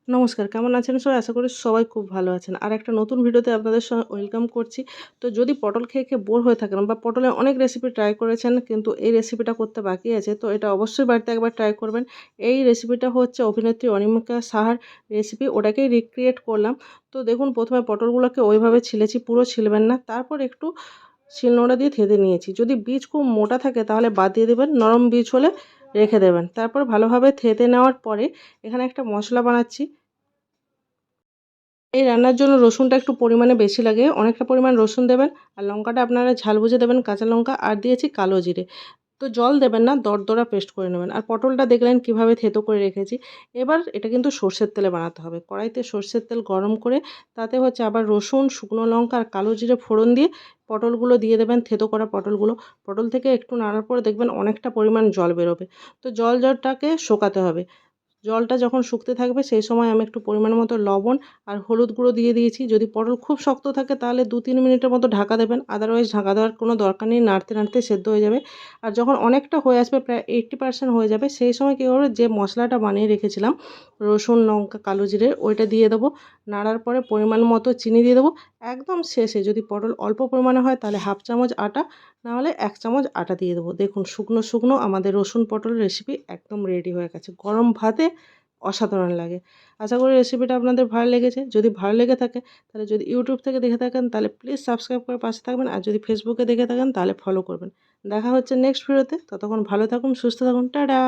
নমস্কার, কেমন আছেন সবাই? আশা করি সবাই খুব ভালো আছেন। আর একটা নতুন ভিডিওতে আপনাদের ওয়েলকাম করছি। তো যদি পটল খেয়ে বোর হয়ে থাকেন বা পটলের অনেক রেসিপি ট্রাই করেছেন কিন্তু এই রেসিপিটা করতে বাকি আছে, তো এটা অবশ্যই বাড়িতে একবার ট্রাই করবেন। এই রেসিপিটা হচ্ছে অভিনেত্রী অনিমিকা সাহার রেসিপি, ওটাকেই রিক্রিয়েট করলাম। তো দেখুন, প্রথমে পটলগুলোকে ওইভাবে ছিলেছি, পুরো ছিলবেন না। তারপর একটু শিলনোড়া দিয়ে থেঁতে নিয়েছি। যদি বীজ খুব মোটা থাকে তাহলে বাদ দিয়ে দেবেন, নরম বীজ হলে রেখে দেবেন। তারপর ভালোভাবে থেঁতে নেওয়ার পরে এখানে একটা মশলা বানাচ্ছি। এই রান্নার জন্য রসুনটা একটু পরিমাণে বেশি লাগে, অনেকটা পরিমাণ রসুন দেবেন। আর লঙ্কাটা আপনারা ঝাল বুঝে দেবেন, কাঁচা লঙ্কা আর দিয়েছি কালো জিরে। তো জল দেবেন না, দরদরা পেস্ট করে নেবেন। আর পটলটা দেখলেন কিভাবে থেঁতো করে রেখেছি। এবার এটা কিন্তু সর্ষের তেলে বানাতে হবে। কড়াইতে সর্ষের তেল গরম করে তাতে হচ্ছে আবার রসুন, শুকনো লঙ্কা আর কালো জিরে ফোড়ন দিয়ে পটলগুলো দিয়ে দেবেন, থেঁতো করা পটলগুলো। পটল থেকে একটু নাড়ার পরে দেখবেন অনেকটা পরিমাণ জল বেরোবে। তো জলটাকে শোকাতে হবে। জলটা যখন শুকতে থাকবে সেই সময় আমি একটু পরিমাণ মতো লবণ আর হলুদ গুঁড়ো দিয়ে দিয়েছি। যদি পটল খুব শক্ত থাকে তাহলে 2-3 মিনিটের মতো ঢাকা দেবেন, আদারওয়াইজ ঢাকা দেওয়ার কোনো দরকার নেই, নাড়তে নাড়তে সেদ্ধ হয়ে যাবে। আর যখন অনেকটা হয়ে আসবে, প্রায় 80% হয়ে যাবে, সেই সময় কী করবো, যে মশলাটা বানিয়ে রেখেছিলাম রসুন, লঙ্কা, কালো জিরের, ওইটা দিয়ে দেবো। নাড়ার পরে পরিমাণ মতো চিনি দিয়ে দেবো। একদম শেষে যদি পটল অল্প পরিমাণে হয় তাহলে হাফ চামচ আটা, নাহলে 1 চামচ আটা দিয়ে দেবো। দেখুন, শুকনো শুকনো আমাদের রসুন পটল রেসিপি একদম রেডি হয়ে গেছে। গরম ভাতে অসাধারণ লাগে। আশা করি রেসিপিটা আপনাদের ভালো লেগেছে। যদি ভালো লেগে থাকে তাহলে, যদি ইউটিউব থেকে দেখে থাকেন তাহলে প্লিজ সাবস্ক্রাইব করে পাশে থাকবেন। আর যদি ফেসবুকে দেখে থাকেন তাহলে ফলো করবেন। দেখা হচ্ছে নেক্সট ভিডিওতে। ততক্ষণ ভালো থাকুন, সুস্থ থাকুন। টাটা।